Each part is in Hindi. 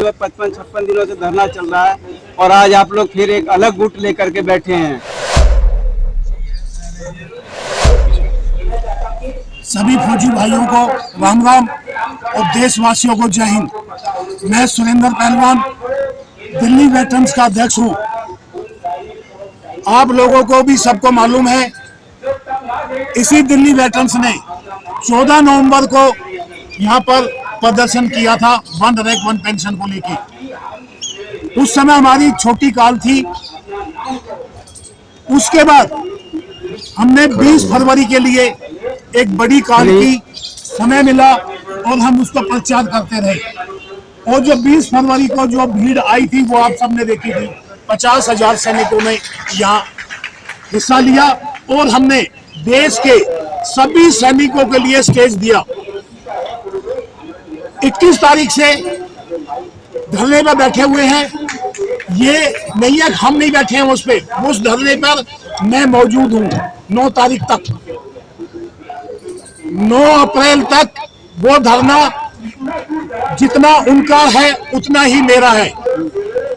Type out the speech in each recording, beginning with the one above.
55-56 दिनों से धरना चल रहा है और आज आप लोग फिर एक अलग गुट लेकर के बैठे हैं। सभी फौजी भाइयों को राम राम और देशवासियों को जय हिंद। मैं सुरेंद्र पहलवान दिल्ली वेटरन्स का अध्यक्ष हूँ। आप लोगों को भी सबको मालूम है, इसी दिल्ली वेटरन्स ने 14 नवंबर को यहाँ पर प्रदर्शन किया था वन रैंक वन पेंशन को लेकर। उस समय हमारी छोटी काल थी। उसके बाद हमने 20 फरवरी के लिए एक बड़ी काल की समय मिला और हम उसका प्रचार करते रहे। और जो 20 फरवरी को जो भीड़ आई थी वो आप सबने देखी थी। 50,000 सैनिकों ने यहाँ हिस्सा लिया और हमने देश के सभी सैनिकों के लिए स्टेज दिया। 21 तारीख से धरने पर बैठे हुए हैं। ये नहीं है हम नहीं बैठे हैं उस पे, उस धरने पर मैं मौजूद हूँ 9 तारीख तक। 9 अप्रैल तक वो धरना जितना उनका है उतना ही मेरा है।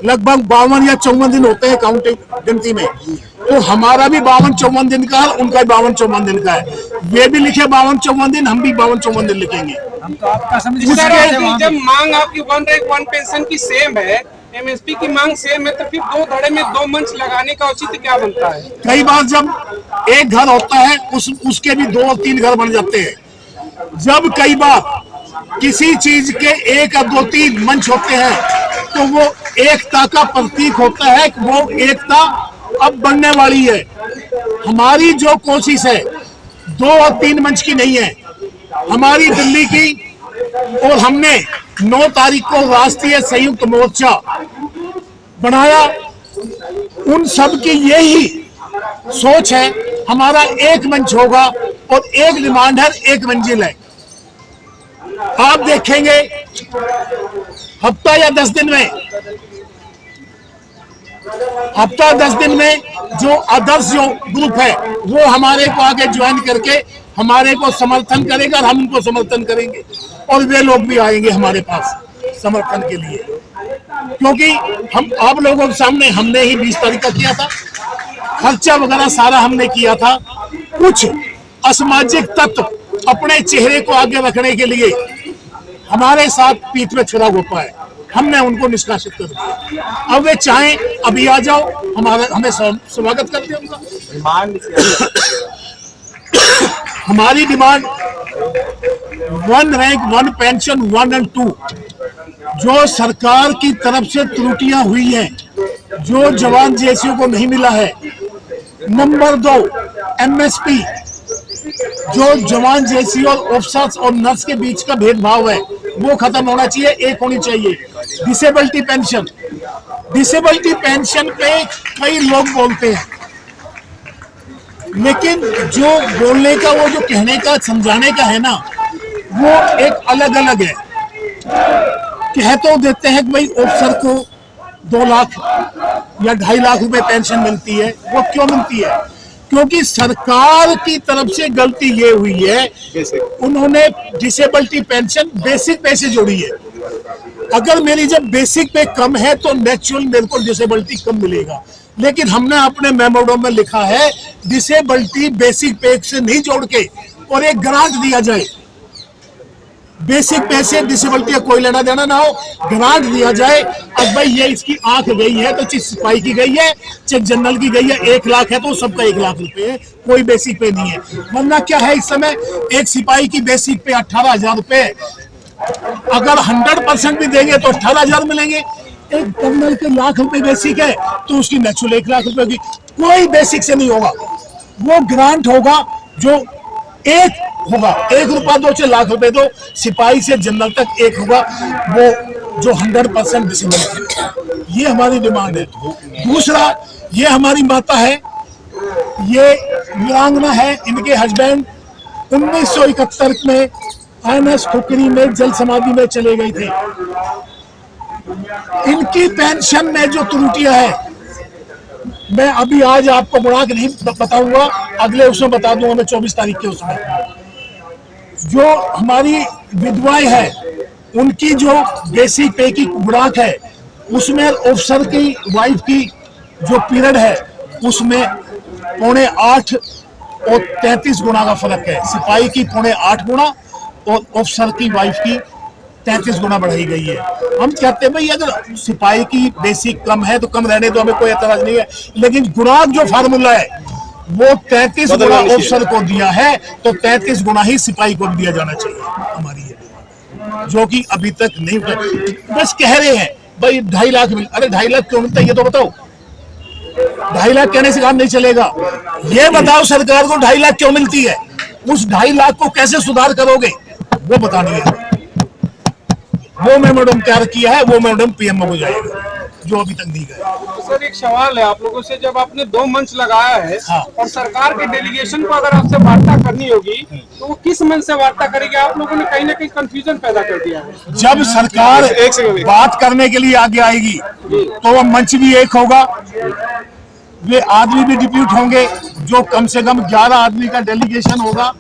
लगभग 52 या 54 दिन होते हैं काउंटिंग गिनती में, तो हमारा भी 52-54 दिन का है, उनका भी 52-54 दिन का है। वे भी लिखे 52-54 दिन, हम भी 52-54 दिन लिखेंगे। हम तो आपका जब मांग आपकी वन रैंक वन पेंशन की सेम है, एमएसपी की मांग सेम है, तो फिर 2 धड़े में 2 मंच लगाने का औचित्य क्या बनता है? कई बार जब एक घर होता है उसके भी 2 और 3 घर बन जाते हैं। जब कई बार किसी चीज के 1 या 2-3 मंच होते हैं तो वो एकता का प्रतीक होता है। वो एकता अब बनने वाली है। हमारी जो कोशिश है 2 और 3 मंच की नहीं है, हमारी दिल्ली की। और हमने 9 तारीख को राष्ट्रीय संयुक्त मोर्चा बनाया। उन सब की यही सोच है, हमारा एक मंच होगा और एक डिमांड है, एक मंजिल है। आप देखेंगे हफ्ता या 10 दिन में, हफ्ता 10 दिन में जो आदर्श जो ग्रुप है वो हमारे को आगे ज्वाइन करके हमारे को समर्थन करेगा और हम उनको समर्थन करेंगे। और वे लोग भी आएंगे हमारे पास समर्थन के लिए, क्योंकि हम आप लोगों के सामने हमने ही 20 तारीख का किया था। खर्चा वगैरह सारा हमने किया था। कुछ असामाजिक तत्व अपने चेहरे को आगे रखने के लिए हमारे साथ पीठ में छुरा घोपा है। हमने उनको निष्कासित कर दिया। अब वे चाहें अभी आ जाओ, हमें स्वागत करते हैं उनका। हमारी demand one rank one pension 1 और 2 जो सरकार की तरफ से त्रुटियां हुई हैं, जो जवान जैसियों को नहीं मिला है। नंबर 2 एमएसपी, जो जवान जैसी और ऑफिसर्स और नर्स के बीच का भेदभाव है वो खत्म होना चाहिए, एक होनी चाहिए। डिसेबिलिटी पेंशन, डिसेबिलिटी पेंशन पे कई लोग बोलते हैं, लेकिन जो बोलने का वो जो कहने का समझाने का है ना, वो एक अलग अलग है। कह तो देते हैं कि भाई ऑफिसर को 2 लाख या 2.5 लाख रुपए पेंशन मिलती है। वो क्यों मिलती है? क्योंकि सरकार की तरफ से गलती ये हुई है, उन्होंने डिसेबिलिटी पेंशन बेसिक पे से जोड़ी है। अगर मेरी जब बेसिक पे कम है तो नेचुरल मेरे को डिसेबिलिटी कम मिलेगा, लेकिन हमने अपने मेमोरेंडम में लिखा है डिसेबिलिटी बेसिक पे से नहीं जोड़ के और एक ग्रांट दिया जाए। बेसिक पे से डिसेबिलिटी का कोई लेना देना ना हो, ग्रांट दिया जाए। अब भाई ये इसकी आंख गई है तो चिक सिपाही की गई है, चिक जनरल की गई है, 1 लाख है तो सबका 1 लाख रुपए है, कोई बेसिक पे नहीं है। वरना क्या है, इस समय एक सिपाही की बेसिक पे 18,000 रुपए, अगर 100% भी देंगे तो 18,000 मिलेंगे। एक कर्नल के 1 लाख रुपए बेसिक है तो उसकी नेचुरल 1 लाख रुपए की। कोई बेसिक से नहीं होगा, वो ग्रांट होगा जो एक होगा। 1 रुपया दो, 4 लाख रुपए दो, सिपाही से जनरल तक एक होगा, वो जो 100% डिसेबिलिटी। ये हमारी डिमांड है। दूसरा, ये हमारी माता है, ये वीरांगना है, इनके हस्बैंड 1971 में INS खुकरी में जल समाधि में चले गए थे। इनकी पेंशन में जो त्रुटियां है, मैं अभी आज आपको बढ़ा के नहीं बताऊंगा, अगले उसमें बता दूंगा मैं 24 तारीख के उसमें। जो हमारी विधवाएं हैं उनकी जो बेसिक पे की गुणांक है उसमें ऑफिसर की वाइफ की जो पीरियड है उसमें 8.25 और 33 गुना का फर्क है। सिपाही की 8.25 गुना और ऑफिसर की वाइफ की 33 गुना बढ़ाई गई है। हम कहते हैं भाई अगर सिपाही की बेसिक कम है तो कम रहने दो, हमें कोई एतराज नहीं है, लेकिन गुणांक जो फार्मूला है वो 33 गुना ऑफिसर को दिया है तो 33 गुना ही सिपाही को दिया जाना चाहिए हमारी ये, जो कि अभी तक नहीं हुआ। बस कह रहे हैं भाई 2.5 लाख मिल, अरे 2.5 लाख क्यों मिलता है ये तो बताओ। 2.5 लाख कहने से काम नहीं चलेगा, ये बताओ सरकार को 2.5 लाख क्यों मिलती है, उस 2.5 लाख को कैसे सुधार करोगे वो बतानी है। वो मेमोरेंडम तैयार किया है, वो मेमोरेंडम पीएमओ को जाएगा जो अभी तक नहीं गया। तो सर एक सवाल है आप लोगों से, जब आपने 2 मंच लगाया है हाँ। और सरकार के डेलीगेशन को अगर आपसे वार्ता करनी होगी तो वो किस मंच से वार्ता करेगी? आप लोगों ने कहीं ना कहीं कंफ्यूजन पैदा कर दिया है। जब सरकार बात करने के लिए आगे आएगी तो वह मंच भी एक होगा, वे आदमी भी डिप्यूट होंगे, जो कम से कम 11 आदमी का डेलीगेशन होगा,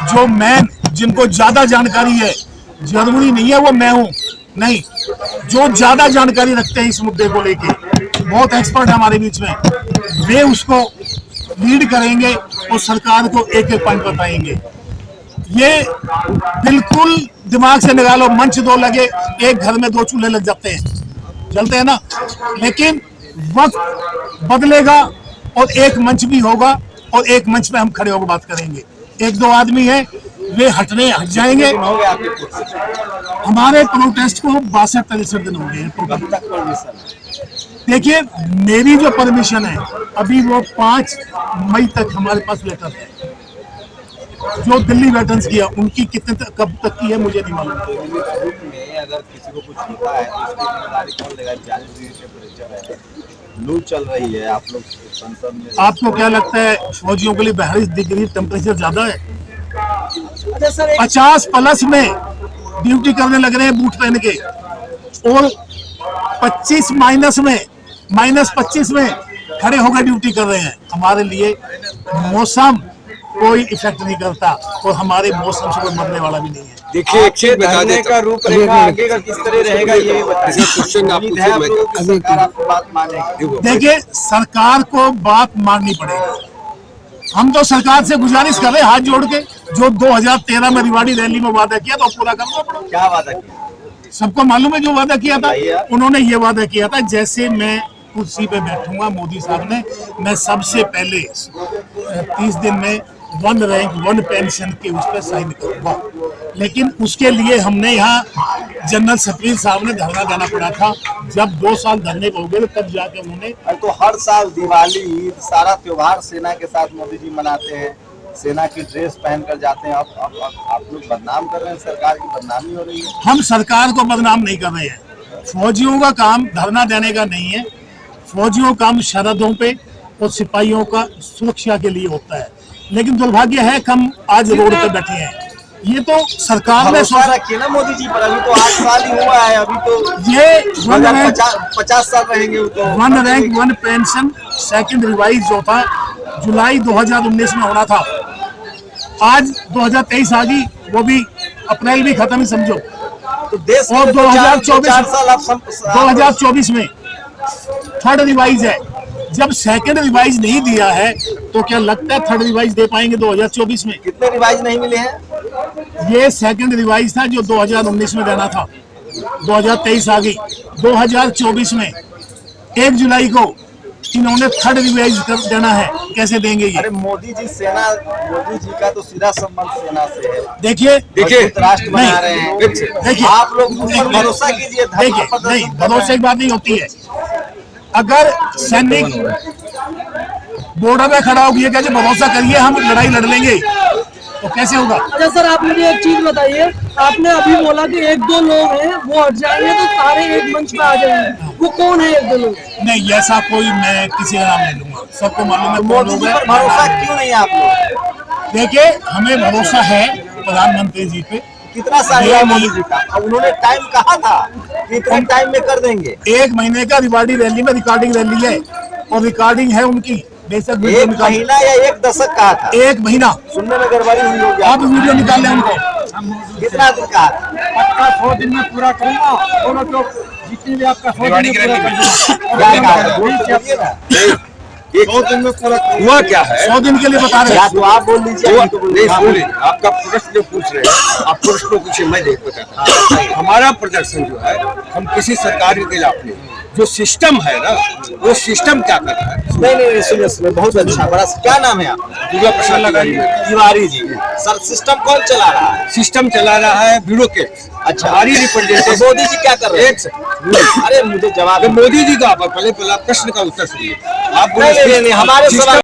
जो मैन जिनको ज्यादा जानकारी है, जरूरी नहीं है वो मैं हूं, नहीं, जो ज्यादा जानकारी रखते हैं इस मुद्दे को लेके, बहुत एक्सपर्ट है हमारे बीच में, वे उसको लीड करेंगे और सरकार को एक एक पॉइंट बताएंगे। ये बिल्कुल दिमाग से निकालो, मंच 2 लगे, एक घर में 2 चूल्हे लग जाते हैं, जलते हैं ना, लेकिन वक्त बदलेगा और एक मंच भी होगा और एक मंच पे हम खड़े होकर बात करेंगे। 1-2 आदमी है वे हट जाएंगे। हमारे प्रोटेस्ट को 62-63 दिन हो गए। देखिए मेरी जो परमिशन है अभी वो 5 मई तक हमारे पास लेटर है, जो दिल्ली वेटरन्स की है उनकी कितने कब तक की है मुझे नहीं मालूम। अगर किसी को कुछ होता है तो इसकी जिम्मेदारी कौन लेगा? 40 डिग्री टेम्परेचर है, लू चल रही है, आप लोग संसद में, आपको क्या लगता है फौजियों के लिए 42 डिग्री टेम्परेचर ज्यादा है? 50+ में ड्यूटी करने लग रहे हैं बूट पहन के, और 25 माइनस में -25 में खड़े होकर ड्यूटी कर रहे हैं। हमारे लिए मौसम कोई इफेक्ट नहीं करता और हमारे मौसम से कोई मरने वाला भी नहीं है। देखिए एक चीज बता दें का रूपरेखा आगे का किस तरह रहेगा ये भी बताइए। देखिए सरकार को बात माननी पड़ेगी, हम तो सरकार से गुजारिश कर रहे हैं हाथ जोड़ के, जो 2013 में रिवाड़ी रैली में वादा किया तो पूरा करना पड़ा। क्या वादा किया? सबको मालूम है जो वादा किया था। उन्होंने ये वादा किया था जैसे मैं कुर्सी पे बैठूंगा मोदी साहब ने, मैं सबसे पहले 30 दिन में 1 रैंक 1 पेंशन के उस पर साइन करूंगा, लेकिन उसके लिए हमने यहाँ जनरल सफीर साहब ने धरना देना पड़ा था। जब 2 साल धरने पे हो गए तब जाके उन्होंने, तो हर साल दिवाली ईद सारा त्योहार सेना के साथ मोदी जी मनाते हैं, सेना की ड्रेस पहन कर जाते हैं। अब आप लोग बदनाम कर रहे हैं, सरकार की बदनामी हो रही है। हम सरकार को बदनाम नहीं कर रहे हैं, फौजियों का काम धरना देने का नहीं है, फौजियों का काम सरहदों पे और सिपाहियों का सुरक्षा के लिए होता है, लेकिन दुर्भाग्य है कि हम आज रोड पे बैठे हैं। ये तो सरकार ने सोचा रखिए ना मोदी जी पर, अभी तो 8 साल ही हुआ है, अभी तो ये 50 साल रहेंगे। तो 1 रैंक 1 पेंशन सेकंड रिवाइज जो था जुलाई 2019 में होना था, आज 2023 आ गई, वो भी अप्रैल भी खत्म ही समझो, तो देश और 2024 में 3rd रिवाइज है। जब 2nd रिवाइज नहीं दिया है तो क्या लगता है 3rd रिवाइज दे पाएंगे 2024 में? कितने रिवाइज नहीं मिले हैं? ये 2nd रिवाइज था जो 2019 में देना था, 2023 आ गई, 2024 में 1 जुलाई को इन्होंने 3rd रिवाइज कर देना है, कैसे देंगे ये? अरे मोदी जी का तो सीधा संबंध सेना से है। देखिए राष्ट्र बना रहे हैं, देखिए आप लोग भरोसा कीजिए। देखिए नहीं, भरोसे की बात नहीं होती है। अगर सैनिक बॉर्डर पे खड़ा होकर कहते भरोसा करिए हम लड़ाई लड़ लेंगे तो कैसे होगा? अच्छा सर, आप मुझे एक चीज बताइए, आपने अभी बोला कि 1-2 लोग हैं वो हट जाएंगे तो सारे एक मंच पे आ जाएंगे, वो कौन है 1-2 लोग? नहीं ऐसा कोई मैं किसी का नाम नहीं लूंगा, सबको मालूम है कौन लोग हैं। भरोसा क्यों नहीं आप लोग? देखिए हमें भरोसा है प्रधानमंत्री जी पे। कितना साल मोदी जी का, उन्होंने टाइम कहा था कि इतने टाइम में कर देंगे। 1 महीने का रिवाड़ी रैली में रिकॉर्डिंग रैली है और रिकॉर्डिंग है उनकी, बेशक 1 महीना या 1 दशक कहा था, 1 महीना सुनने में गड़बड़ी हुई होगी। आप वीडियो निकाल लें उनको। कितना दिन का है? पक्का 100 दिन में पूरा करूंगा। दोनों तो जितनी भी आपका 100 दिन में पूरा कर दूंगा। क्या कहा है? बोलिए ना। 100 दिन में पूरा हुआ क्या है 100 दिन के लिए बता रहे या हैं। तो आप बोल लीजिए हुआ हम तो बोल नहीं लीजिए। सुनिए आपका प्रश्न जो पूछ रहे हैं आप प्रश्नों पूछे मैं देख बताता हूं। हमारा प्रदर्शन जो है हम किसी सरकार के खिलाफ नहीं जो सिस्टम है ना वो सिस्टम क्या कर रहा है नहीं सुनिए सुनिए बहुत अच्छा बड़ा क्या नाम है आपका? दुर्गा प्रसाद तिवारी में तिवारी जी। सर सिस्टम कौन चला रहा है? सिस्टम चला रहा है ब्यूरोक्रेट अच्छा। हमारी तो रिप्रेजेंटेशन मोदी जी क्या कर रहे हैं? एक सेकंड। अरे मुझे जवाब तो मोदी जी का आप पहले पहला प्रश्न का उत्तर सुनिए आप नहीं, हमारे सिस्टम सवाल